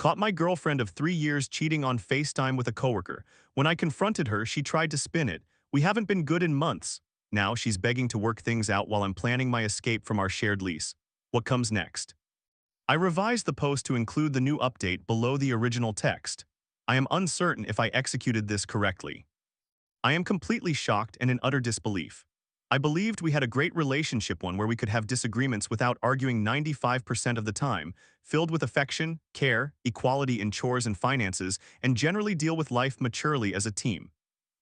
Caught my girlfriend of 3 years cheating on FaceTime with a coworker. When I confronted her, she tried to spin it. We haven't been good in months. Now she's begging to work things out while I'm planning my escape from our shared lease. What comes next? I revised the post to include the new update below the original text. I am uncertain if I executed this correctly. I am completely shocked and in utter disbelief. I believed we had a great relationship, one where we could have disagreements without arguing 95% of the time, filled with affection, care, equality in chores and finances, and generally deal with life maturely as a team.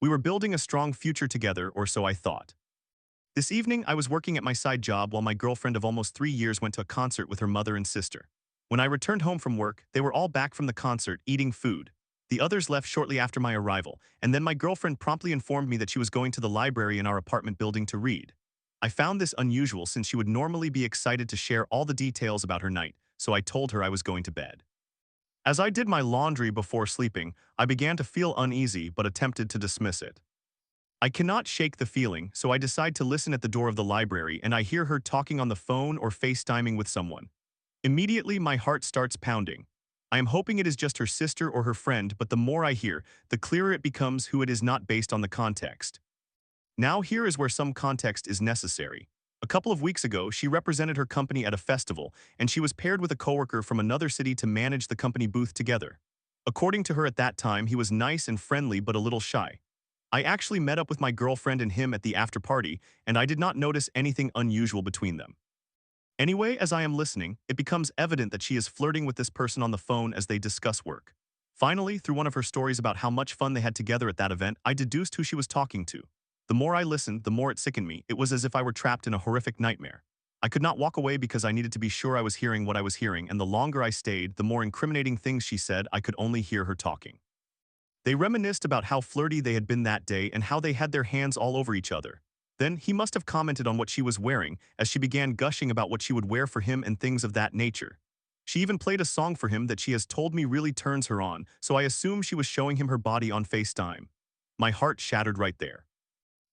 We were building a strong future together, or so I thought. This evening, I was working at my side job while my girlfriend of almost 3 years went to a concert with her mother and sister. When I returned home from work, they were all back from the concert, eating food. The others left shortly after my arrival, and then my girlfriend promptly informed me that she was going to the library in our apartment building to read. I found this unusual since she would normally be excited to share all the details about her night, so I told her I was going to bed. As I did my laundry before sleeping, I began to feel uneasy but attempted to dismiss it. I cannot shake the feeling, so I decide to listen at the door of the library and I hear her talking on the phone or FaceTiming with someone. Immediately, my heart starts pounding. I am hoping it is just her sister or her friend, but the more I hear, the clearer it becomes who it is, not based on the context. Now here is where some context is necessary. A couple of weeks ago, she represented her company at a festival, and she was paired with a coworker from another city to manage the company booth together. According to her at that time, he was nice and friendly but a little shy. I actually met up with my girlfriend and him at the after party, and I did not notice anything unusual between them. Anyway, as I am listening, it becomes evident that she is flirting with this person on the phone as they discuss work. Finally, through one of her stories about how much fun they had together at that event, I deduced who she was talking to. The more I listened, the more it sickened me. It was as if I were trapped in a horrific nightmare. I could not walk away because I needed to be sure I was hearing what I was hearing, and the longer I stayed, the more incriminating things she said. I could only hear her talking. They reminisced about how flirty they had been that day and how they had their hands all over each other. Then he must have commented on what she was wearing as she began gushing about what she would wear for him and things of that nature. She even played a song for him that she has told me really turns her on, so I assume she was showing him her body on FaceTime. My heart shattered right there.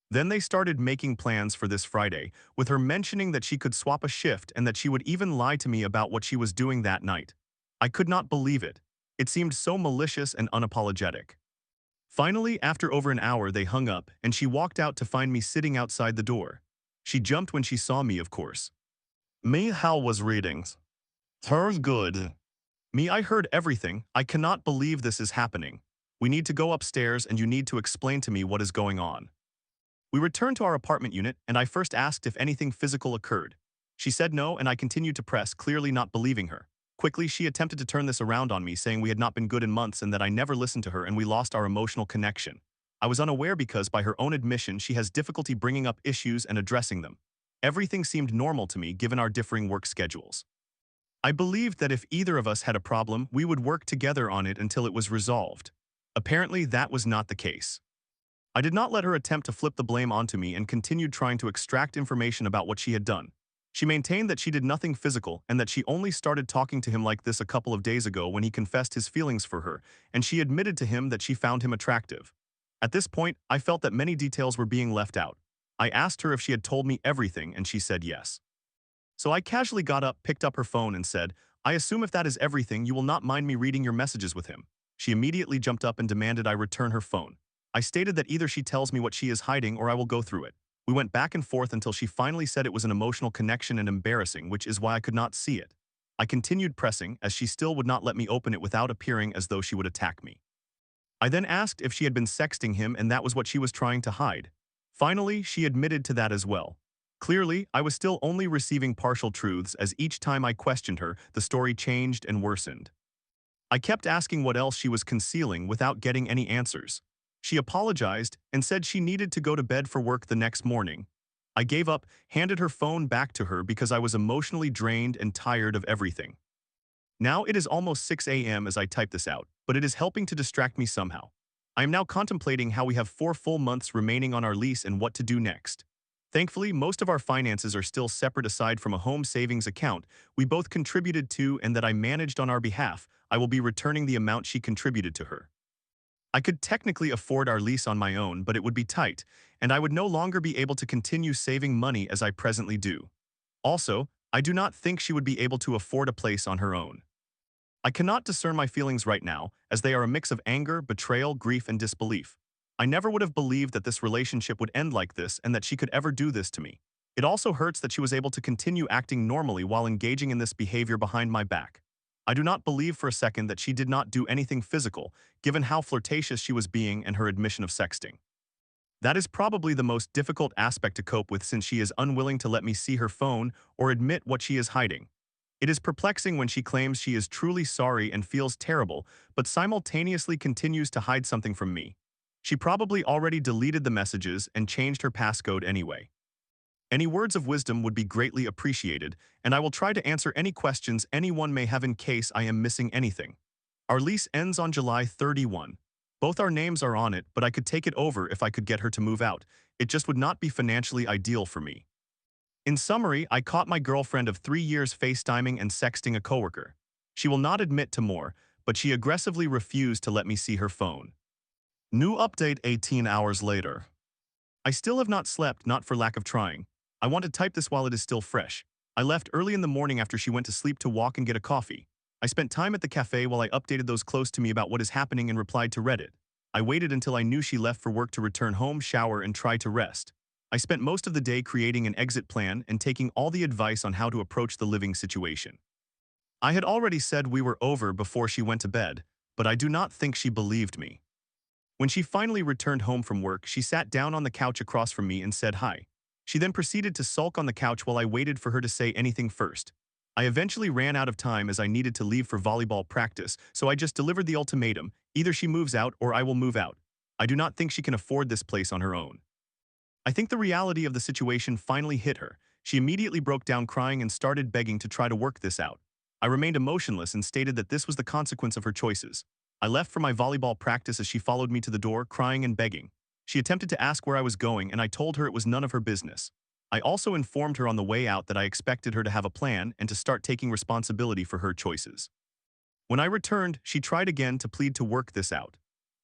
Then they started making plans for this Friday, with her mentioning that she could swap a shift and that she would even lie to me about what she was doing that night. I could not believe it. It seemed so malicious and unapologetic. Finally, after over an hour, they hung up, and she walked out to find me sitting outside the door. She jumped when she saw me, of course. Me, how was readings? Her's good. Me, I heard everything. I cannot believe this is happening. We need to go upstairs and you need to explain to me what is going on. We returned to our apartment unit, and I first asked if anything physical occurred. She said no, and I continued to press, clearly not believing her. Quickly, she attempted to turn this around on me, saying we had not been good in months and that I never listened to her and we lost our emotional connection. I was unaware because, by her own admission, she has difficulty bringing up issues and addressing them. Everything seemed normal to me given our differing work schedules. I believed that if either of us had a problem, we would work together on it until it was resolved. Apparently, that was not the case. I did not let her attempt to flip the blame onto me and continued trying to extract information about what she had done. She maintained that she did nothing physical and that she only started talking to him like this a couple of days ago when he confessed his feelings for her, and she admitted to him that she found him attractive. At this point, I felt that many details were being left out. I asked her if she had told me everything, and she said yes. So I casually got up, picked up her phone, and said, "I assume if that is everything, you will not mind me reading your messages with him." She immediately jumped up and demanded I return her phone. I stated that either she tells me what she is hiding or I will go through it. We went back and forth until she finally said it was an emotional connection and embarrassing, which is why I could not see it. I continued pressing, as she still would not let me open it without appearing as though she would attack me. I then asked if she had been sexting him, and that was what she was trying to hide. Finally, she admitted to that as well. Clearly, I was still only receiving partial truths, as each time I questioned her, the story changed and worsened. I kept asking what else she was concealing without getting any answers. She apologized and said she needed to go to bed for work the next morning. I gave up, handed her phone back to her because I was emotionally drained and tired of everything. Now it is almost 6 a.m. as I type this out, but it is helping to distract me somehow. I am now contemplating how we have 4 full months remaining on our lease and what to do next. Thankfully, most of our finances are still separate aside from a home savings account we both contributed to and that I managed on our behalf. I will be returning the amount she contributed to her. I could technically afford our lease on my own, but it would be tight, and I would no longer be able to continue saving money as I presently do. Also, I do not think she would be able to afford a place on her own. I cannot discern my feelings right now, as they are a mix of anger, betrayal, grief, and disbelief. I never would have believed that this relationship would end like this and that she could ever do this to me. It also hurts that she was able to continue acting normally while engaging in this behavior behind my back. I do not believe for a second that she did not do anything physical, given how flirtatious she was being and her admission of sexting. That is probably the most difficult aspect to cope with since she is unwilling to let me see her phone or admit what she is hiding. It is perplexing when she claims she is truly sorry and feels terrible, but simultaneously continues to hide something from me. She probably already deleted the messages and changed her passcode anyway. Any words of wisdom would be greatly appreciated, and I will try to answer any questions anyone may have in case I am missing anything. Our lease ends on July 31. Both our names are on it, but I could take it over if I could get her to move out. It just would not be financially ideal for me. In summary, I caught my girlfriend of 3 years FaceTiming and sexting a coworker. She will not admit to more, but she aggressively refused to let me see her phone. New update 18 hours later. I still have not slept, not for lack of trying. I want to type this while it is still fresh. I left early in the morning after she went to sleep to walk and get a coffee. I spent time at the cafe while I updated those close to me about what is happening and replied to Reddit. I waited until I knew she left for work to return home, shower, and try to rest. I spent most of the day creating an exit plan and taking all the advice on how to approach the living situation. I had already said we were over before she went to bed, but I do not think she believed me. When she finally returned home from work, she sat down on the couch across from me and said hi. She then proceeded to sulk on the couch while I waited for her to say anything first. I eventually ran out of time as I needed to leave for volleyball practice, so I just delivered the ultimatum: either she moves out or I will move out. I do not think she can afford this place on her own. I think the reality of the situation finally hit her. She immediately broke down crying and started begging to try to work this out. I remained emotionless and stated that this was the consequence of her choices. I left for my volleyball practice as she followed me to the door, crying and begging. She attempted to ask where I was going, and I told her it was none of her business. I also informed her on the way out that I expected her to have a plan and to start taking responsibility for her choices. When I returned, she tried again to plead to work this out.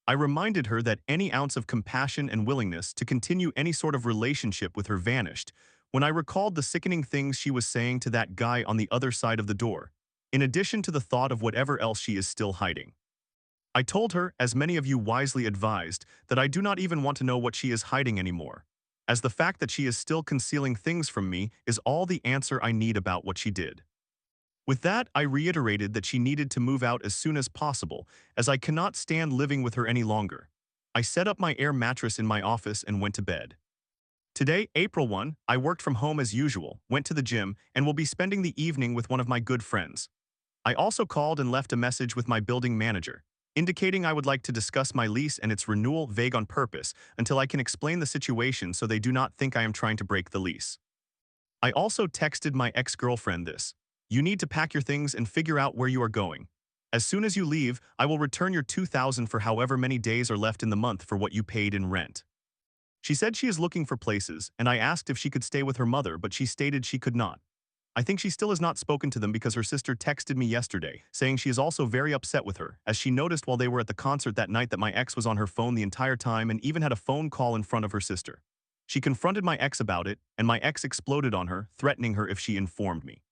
I reminded her that any ounce of compassion and willingness to continue any sort of relationship with her vanished when I recalled the sickening things she was saying to that guy on the other side of the door, in addition to the thought of whatever else she is still hiding. I told her, as many of you wisely advised, that I do not even want to know what she is hiding anymore, as the fact that she is still concealing things from me is all the answer I need about what she did. With that, I reiterated that she needed to move out as soon as possible, as I cannot stand living with her any longer. I set up my air mattress in my office and went to bed. Today, April 1, I worked from home as usual, went to the gym, and will be spending the evening with one of my good friends. I also called and left a message with my building manager, indicating I would like to discuss my lease and its renewal, vague on purpose, until I can explain the situation so they do not think I am trying to break the lease. I also texted my ex-girlfriend this: you need to pack your things and figure out where you are going. As soon as you leave, I will return your $2,000 for however many days are left in the month for what you paid in rent. She said she is looking for places, and I asked if she could stay with her mother, but she stated she could not. I think she still has not spoken to them because her sister texted me yesterday, saying she is also very upset with her, as she noticed while they were at the concert that night that my ex was on her phone the entire time and even had a phone call in front of her sister. She confronted my ex about it, and my ex exploded on her, threatening her if she informed me.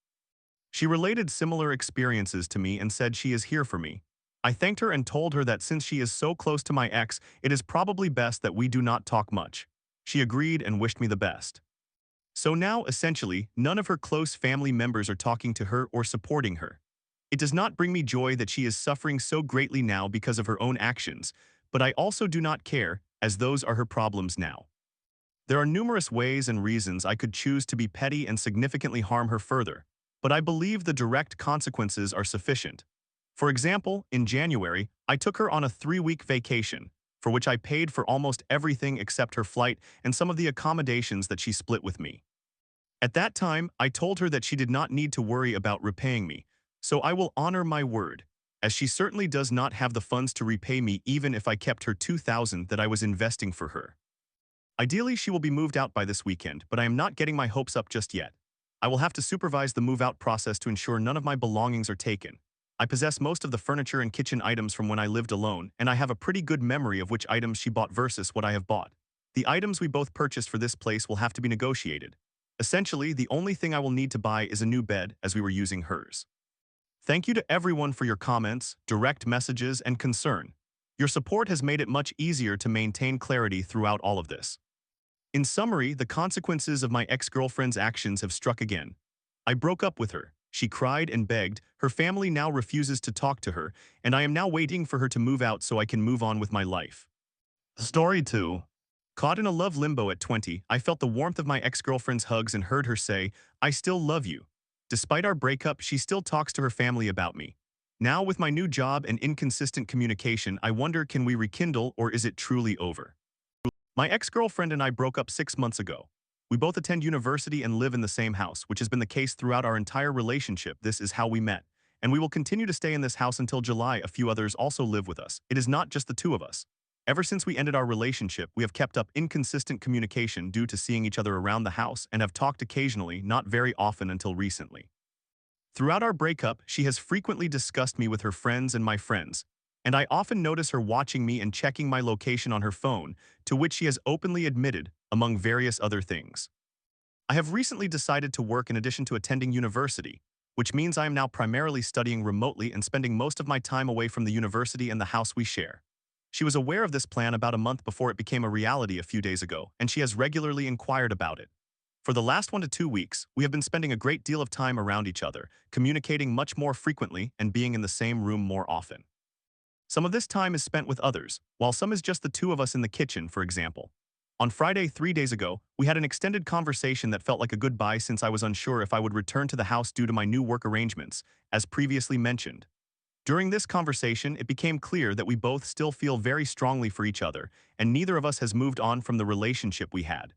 She related similar experiences to me and said she is here for me. I thanked her and told her that since she is so close to my ex, it is probably best that we do not talk much. She agreed and wished me the best. So now, essentially, none of her close family members are talking to her or supporting her. It does not bring me joy that she is suffering so greatly now because of her own actions, but I also do not care, as those are her problems now. There are numerous ways and reasons I could choose to be petty and significantly harm her further, but I believe the direct consequences are sufficient. For example, in January, I took her on a 3-week vacation, for which I paid for almost everything except her flight and some of the accommodations that she split with me. At that time, I told her that she did not need to worry about repaying me, so I will honor my word, as she certainly does not have the funds to repay me even if I kept her $2,000 that I was investing for her. Ideally, she will be moved out by this weekend, but I am not getting my hopes up just yet. I will have to supervise the move-out process to ensure none of my belongings are taken. I possess most of the furniture and kitchen items from when I lived alone, and I have a pretty good memory of which items she bought versus what I have bought. The items we both purchased for this place will have to be negotiated. Essentially, the only thing I will need to buy is a new bed, as we were using hers. Thank you to everyone for your comments, direct messages, and concern. Your support has made it much easier to maintain clarity throughout all of this. In summary, the consequences of my ex-girlfriend's actions have struck again. I broke up with her. She cried and begged, her family now refuses to talk to her, and I am now waiting for her to move out so I can move on with my life. Story 2. Caught in a love limbo at 20, I felt the warmth of my ex-girlfriend's hugs and heard her say, "I still love you." Despite our breakup, she still talks to her family about me. Now, with my new job and inconsistent communication, I wonder, can we rekindle or is it truly over? My ex-girlfriend and I broke up 6 months ago. We both attend university and live in the same house, which has been the case throughout our entire relationship. This is how we met. And we will continue to stay in this house until July. A few others also live with us. It is not just the two of us. Ever since we ended our relationship, we have kept up inconsistent communication due to seeing each other around the house and have talked occasionally, not very often until recently. Throughout our breakup, she has frequently discussed me with her friends and my friends, and I often notice her watching me and checking my location on her phone, to which she has openly admitted, among various other things. I have recently decided to work in addition to attending university, which means I am now primarily studying remotely and spending most of my time away from the university and the house we share. She was aware of this plan about a month before it became a reality a few days ago, and she has regularly inquired about it. For the last 1 to 2 weeks, we have been spending a great deal of time around each other, communicating much more frequently and being in the same room more often. Some of this time is spent with others, while some is just the two of us in the kitchen, for example. On Friday, 3 days ago, we had an extended conversation that felt like a goodbye since I was unsure if I would return to the house due to my new work arrangements, as previously mentioned. During this conversation, it became clear that we both still feel very strongly for each other, and neither of us has moved on from the relationship we had.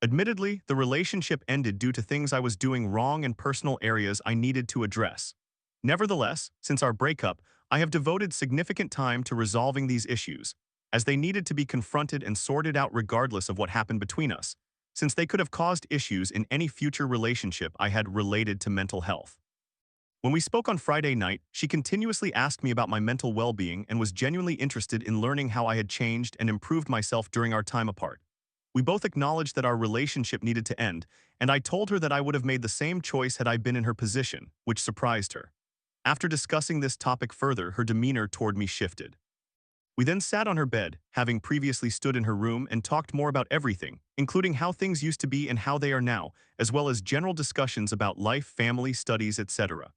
Admittedly, the relationship ended due to things I was doing wrong and personal areas I needed to address. Nevertheless, since our breakup, I have devoted significant time to resolving these issues, as they needed to be confronted and sorted out regardless of what happened between us, since they could have caused issues in any future relationship I had related to mental health. When we spoke on Friday night, she continuously asked me about my mental well-being and was genuinely interested in learning how I had changed and improved myself during our time apart. We both acknowledged that our relationship needed to end, and I told her that I would have made the same choice had I been in her position, which surprised her. After discussing this topic further, her demeanor toward me shifted. We then sat on her bed, having previously stood in her room, and talked more about everything, including how things used to be and how they are now, as well as general discussions about life, family, studies, etc.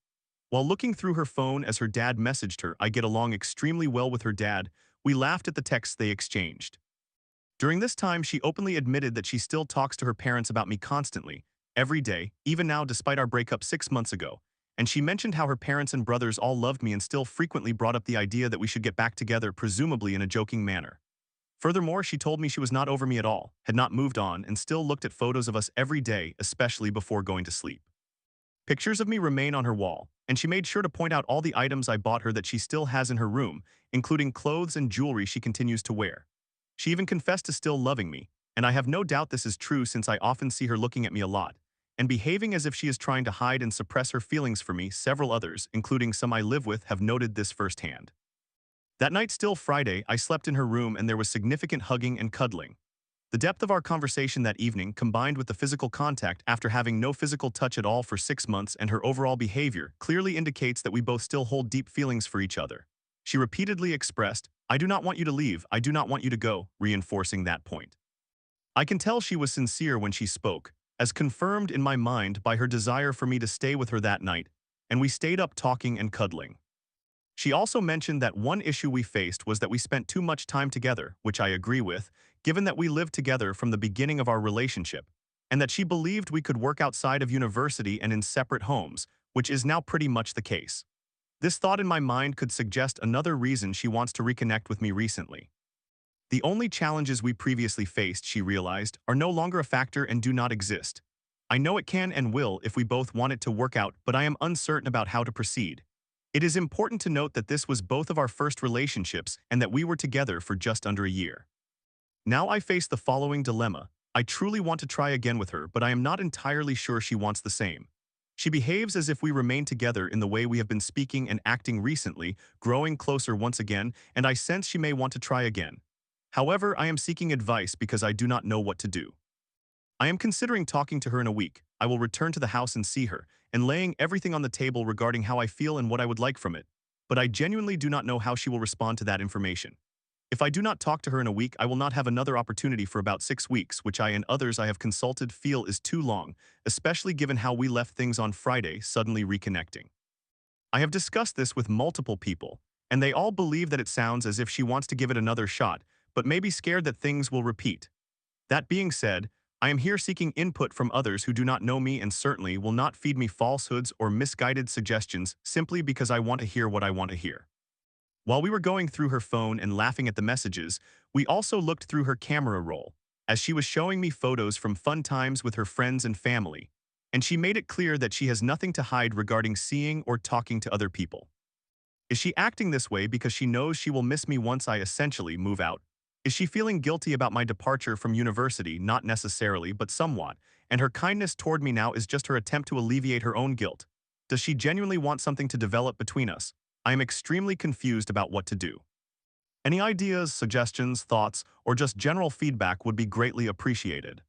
While looking through her phone as her dad messaged her, "I get along extremely well with her dad," we laughed at the texts they exchanged. During this time, she openly admitted that she still talks to her parents about me constantly, every day, even now despite our breakup 6 months ago, and she mentioned how her parents and brothers all loved me and still frequently brought up the idea that we should get back together, presumably in a joking manner. Furthermore, she told me she was not over me at all, had not moved on, and still looked at photos of us every day, especially before going to sleep. Pictures of me remain on her wall, and she made sure to point out all the items I bought her that she still has in her room, including clothes and jewelry she continues to wear. She even confessed to still loving me, and I have no doubt this is true since I often see her looking at me a lot, and behaving as if she is trying to hide and suppress her feelings for me. Several others, including some I live with, have noted this firsthand. That night, still Friday, I slept in her room and there was significant hugging and cuddling. The depth of our conversation that evening, combined with the physical contact after having no physical touch at all for 6 months, and her overall behavior, clearly indicates that we both still hold deep feelings for each other. She repeatedly expressed, "I do not want you to leave, I do not want you to go," reinforcing that point. I can tell she was sincere when she spoke, as confirmed in my mind by her desire for me to stay with her that night, and we stayed up talking and cuddling. She also mentioned that one issue we faced was that we spent too much time together, which I agree with, given that we lived together from the beginning of our relationship, and that she believed we could work outside of university and in separate homes, which is now pretty much the case. This thought in my mind could suggest another reason she wants to reconnect with me recently. The only challenges we previously faced, she realized, are no longer a factor and do not exist. I know it can and will if we both want it to work out, but I am uncertain about how to proceed. It is important to note that this was both of our first relationships and that we were together for just under a year. Now I face the following dilemma. I truly want to try again with her, but I am not entirely sure she wants the same. She behaves as if we remain together in the way we have been speaking and acting recently, growing closer once again, and I sense she may want to try again. However, I am seeking advice because I do not know what to do. I am considering talking to her in a week. I will return to the house and see her, and laying everything on the table regarding how I feel and what I would like from it. But I genuinely do not know how she will respond to that information. If I do not talk to her in a week, I will not have another opportunity for about 6 weeks, which I and others I have consulted feel is too long, especially given how we left things on Friday, suddenly reconnecting. I have discussed this with multiple people, and they all believe that it sounds as if she wants to give it another shot, but may be scared that things will repeat. That being said, I am here seeking input from others who do not know me and certainly will not feed me falsehoods or misguided suggestions simply because I want to hear what I want to hear. While we were going through her phone and laughing at the messages, we also looked through her camera roll, as she was showing me photos from fun times with her friends and family, and she made it clear that she has nothing to hide regarding seeing or talking to other people. Is she acting this way because she knows she will miss me once I essentially move out? Is she feeling guilty about my departure from university? Not necessarily, but somewhat, and her kindness toward me now is just her attempt to alleviate her own guilt. Does she genuinely want something to develop between us? I am extremely confused about what to do. Any ideas, suggestions, thoughts, or just general feedback would be greatly appreciated.